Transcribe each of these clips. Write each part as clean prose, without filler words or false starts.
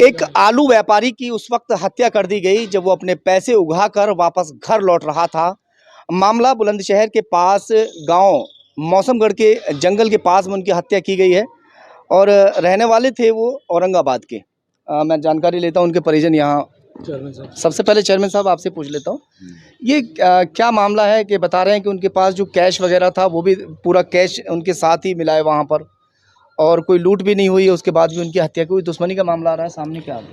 एक आलू व्यापारी की उस वक्त हत्या कर दी गई जब वो अपने पैसे उगाकर वापस घर लौट रहा था। मामला बुलंदशहर के पास गांव मौसमगढ़ के जंगल के पास में उनकी हत्या की गई है और रहने वाले थे वो औरंगाबाद के। मैं जानकारी लेता हूं उनके परिजन यहाँ। सबसे पहले चेयरमैन साहब आपसे पूछ लेता हूँ, ये क्या मामला है कि बता रहे हैं कि उनके पास जो कैश वगैरह था वो भी पूरा कैश उनके साथ ही मिला है वहाँ पर और कोई लूट भी नहीं हुई है, उसके बाद भी उनकी हत्या की हुई, दुश्मनी का मामला आ रहा है सामने, क्या है?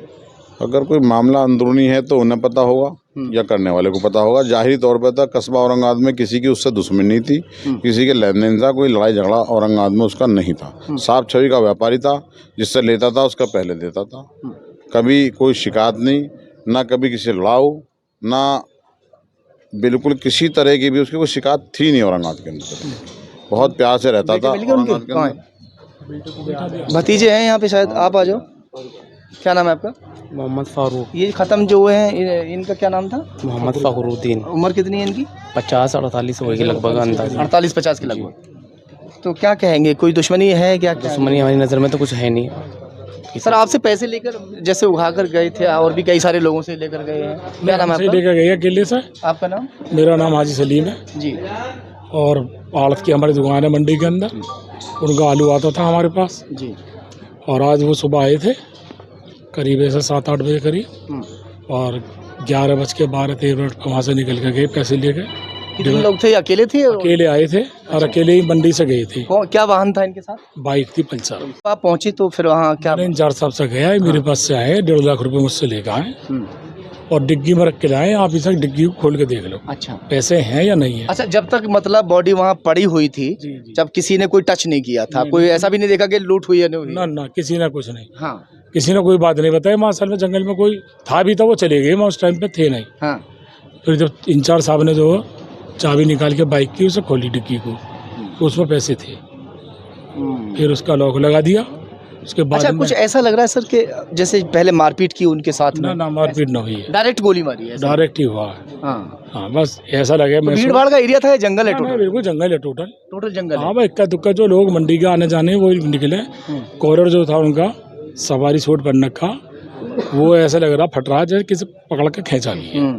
अगर कोई मामला अंदरूनी है तो उन्हें पता होगा या करने वाले को पता होगा। जाहिर तौर पर था कस्बा औरंगाबाद में किसी की उससे दुश्मनी नहीं थी, किसी के लेन देन था, कोई लड़ाई झगड़ा औरंगाबाद में उसका नहीं था। साफ छवि का व्यापारी था, जिससे लेता था उसका पहले देता था। कभी कोई शिकायत नहीं, ना कभी किसी लड़ाओ, ना बिल्कुल किसी तरह की भी उसकी कोई शिकायत थी नहीं। औरंगाबाद के अंदर बहुत प्यार से रहता था। औरंगाबाद के अंदर भतीजे हैं यहाँ पे, शायद आप आ जाओ। क्या नाम है आपका? मोहम्मद फारूक। ये ख़त्म जो हुए हैं इनका क्या नाम था? मोहम्मद फ़खरुद्दीन। उम्र कितनी है इनकी? 50-48 होगी लगभग, अंदाज़ 48-50 के लगभग। तो क्या कहेंगे, कोई दुश्मनी है क्या? दुश्मनी हमारी नज़र में तो कुछ है नहीं। सर आपसे पैसे लेकर जैसे उठा कर गए थे और भी कई सारे लोगों से लेकर गए हैं, क्या नाम है आपका? लेकर गए अकेले से। आपका नाम? मेरा नाम हाजी सलीम है जी। और आड़त की हमारी दुकान है मंडी के अंदर। उनका आलू आता था हमारे पास जी। और आज वो सुबह आए थे करीब ऐसे 7-8 बजे करीब और 11:12-13 पर वहाँ से निकल के गए पैसे लेके। कितने लोग थे? अकेले थे? अकेले आए थे और अकेले ही मंडी से गए थे। क्या वाहन था इनके साथ? बाइक थी पल्सर। आप पहुंचे तो फिर वहाँ क्या? इंचार्ज साहब से गया, मेरे पास से आए, 1.5 लाख रुपए मुझसे लेकर आए और डिग्गी में रख के लाए। आप इस डिग्गी को खोल के देख लो। अच्छा, पैसे हैं या नहीं है। अच्छा, जब तक मतलब बॉडी वहाँ पड़ी हुई थी, जब किसी ने कोई टच नहीं किया था, कोई ऐसा भी नहीं देखा कि लूट हुई है नहीं हुई? ना किसी ने कुछ नहीं। हाँ, किसी ने कोई बात नहीं बताई। वहाँ असल में जंगल में कोई था भी था, वो चले गए, मैं उस टाइम पे थे नहीं। हाँ। फिर जब इंचार्ज साहब ने जो चाबी निकाल के बाइक की उसे खोली डिग्गी को, तो उसमें पैसे थे। फिर उसका लॉक लगा दिया। उसके बाद अच्छा, कुछ ऐसा लग रहा है सर कि जैसे पहले मारपीट की उनके साथ में? ना मारपीट ना हुई है, डायरेक्ट गोली मारी है? डायरेक्ट ही हुआ है। हाँ, बस ऐसा लगे। तो भीड़ भाड़ का एरिया था या जंगल है? टोटल बिल्कुल जंगल है, टोटल जंगल है। हाँ भाई, इक्का दुक्का जो लोग मंडी के आने जाने वो निकले। कॉरिडोर जो था उनका सवारी सूट पहन रखा, वो ऐसा लग रहा फट रहा जैसे किसी पकड़ के खींचा लिया।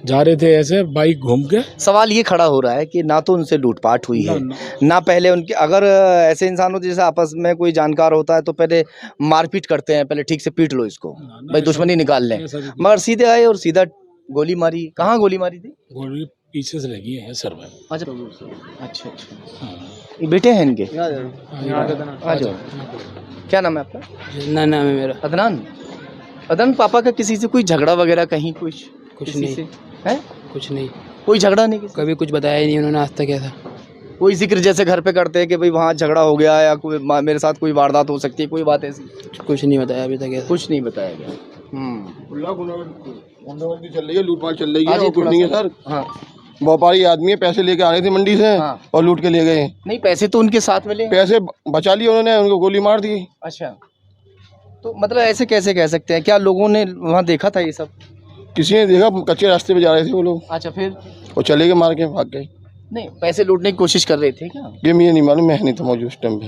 जा रहे थे ऐसे बाइक घूम के। सवाल ये खड़ा हो रहा है कि ना तो उनसे लूटपाट हुई है, ना पहले उनके, अगर ऐसे इंसान होते जैसे आपस में कोई जानकार होता है तो पहले मारपीट करते हैं, पहले ठीक से पीट लो इसको, भाई दुश्मनी निकाल लें, मगर सीधे आए और सीधा गोली मारी। कहाँ गोली मारी थी? गोली पीछे से लगी है सर में। अच्छा, ये बेटे हैं इनके? आ जाओ। क्या नाम है आपका? ना नाम है मेरा अदनान। अदनान, पापा का किसी से कोई झगड़ा वगैरह कहीं कुछ नहीं है? कुछ नहीं, कोई झगड़ा नहीं किसी? कभी कुछ बताया ही नहीं उन्होंने आज तक। ऐसा कोई जिक्र जैसे घर पे करते हैं कि भाई वहाँ झगड़ा हो गया या कोई मेरे साथ कोई वारदात हो सकती है, कोई बात ऐसी? कुछ नहीं बताया अभी तक। ऐसा कुछ नहीं बताया गया। चल रही है, लूटपाट चल रही है, कुछ नहीं है सर। हाँ, व्यापारी आदमी है, पैसे लेके आ रहे थे मंडी से। हाँ। और लूट के ले गए। नहीं, पैसे तो उनके साथ मिले, पैसे बचा लिए उन्होंने, उनको गोली मार दी। अच्छा, तो मतलब ऐसे कैसे कह सकते हैं? क्या लोगों ने वहाँ देखा था ये सब? किसी ने देखा, कच्चे रास्ते पे जा रहे थे वो लोग। अच्छा, फिर? और चले गए, मार के भाग गए। नहीं, पैसे लूटने की कोशिश कर रहे थे क्या? ये मुझे नहीं मालूम, मैं नहीं था मौजूद उस टाइम पे।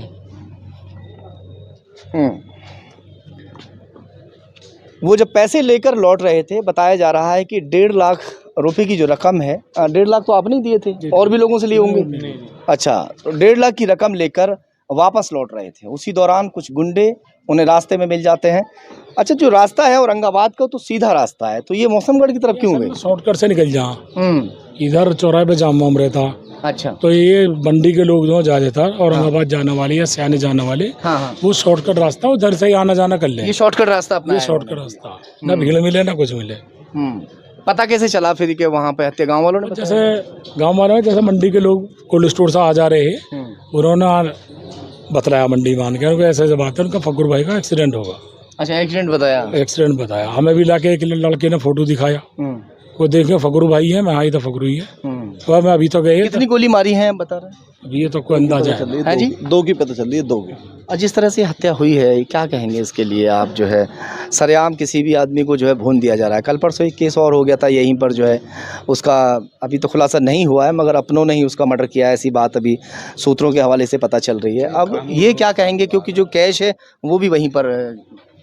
वो जब पैसे लेकर लौट रहे थे, बताया जा रहा है कि 1.5 लाख रुपए की जो रकम है, 1.5 लाख तो आपने दिए थे, और भी लोगों से लिए होंगे? अच्छा, तो 1.5 लाख की रकम लेकर वापस लौट रहे थे। उसी दौरान कुछ गुंडे उन्हें रास्ते में मिल जाते हैं। अच्छा, जो रास्ता है औरंगाबाद का तो सीधा रास्ता है, तो ये मौसमगढ़ की तरफ क्यों गए? शॉर्टकट से निकल जा, इधर चौराहे पे जाम वाम रहता। अच्छा, तो ये मंडी के लोग जो जा देता औरंगाबाद जाने वाले या सियाने जाने वाले, हाँ, वो शॉर्टकट रास्ता, उधर से ही आना जाना कर ले। ये शॉर्टकट रास्ता अपना? ये शॉर्टकट रास्ता, ना भीड़ मिले ना कुछ मिले। पता कैसे चला फिर के वहाँ पे हत्या? गाँव वालों ने? जैसे गाँव वालों ने, जैसे मंडी के लोग कोल्ड स्टोर से आ जा रहे हैं, उन्होंने बतलाया मंडी मान के, उनको ऐसे बात है, उनका फक्र भाई का एक्सीडेंट होगा। अच्छा, एक्सीडेंट बताया? एक्सीडेंट बताया। हमें भी लाके एक लड़के ने फोटो दिखाया, वो देखे फकरू भाई है, मैं आई था फकरू ही है। तो मैं अभी तो गए। कितनी गोली मारी है बता रहे? अभी ये तो कोई अंदाजा है जी, 2 की पता चल रही है, 2 की। और जिस तरह से हत्या हुई है, क्या कहेंगे इसके लिए आप? जो है सरेआम किसी भी आदमी को जो है भून दिया जा रहा है। कल परसों एक केस और हो गया था यहीं पर, जो है उसका अभी तो खुलासा नहीं हुआ है, मगर अपनों ने ही उसका मर्डर किया है, ऐसी बात अभी सूत्रों के हवाले से पता चल रही है। अब ये क्या कहेंगे, क्योंकि जो कैश है वो भी वहीं पर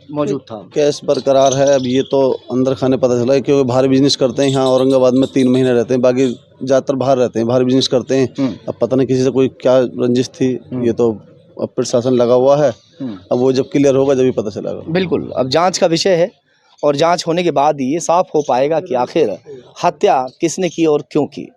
मौजूद था। कैश बरकरार है। अब ये तो अंदर खाने पता चला है, क्योंकि बाहर बिजनेस करते हैं, यहाँ औरंगाबाद में 3 महीने रहते हैं, बाकी ज़्यादातर बाहर रहते हैं, बाहर बिजनेस करते हैं। अब पता नहीं किसी से कोई क्या रंजिश थी, ये तो अब प्रशासन लगा हुआ है। अब वो जब क्लियर होगा जब ही पता चलेगा। बिल्कुल, अब जांच का विषय है और जांच होने के बाद ही ये साफ हो पाएगा कि आखिर हत्या किसने की और क्यों की।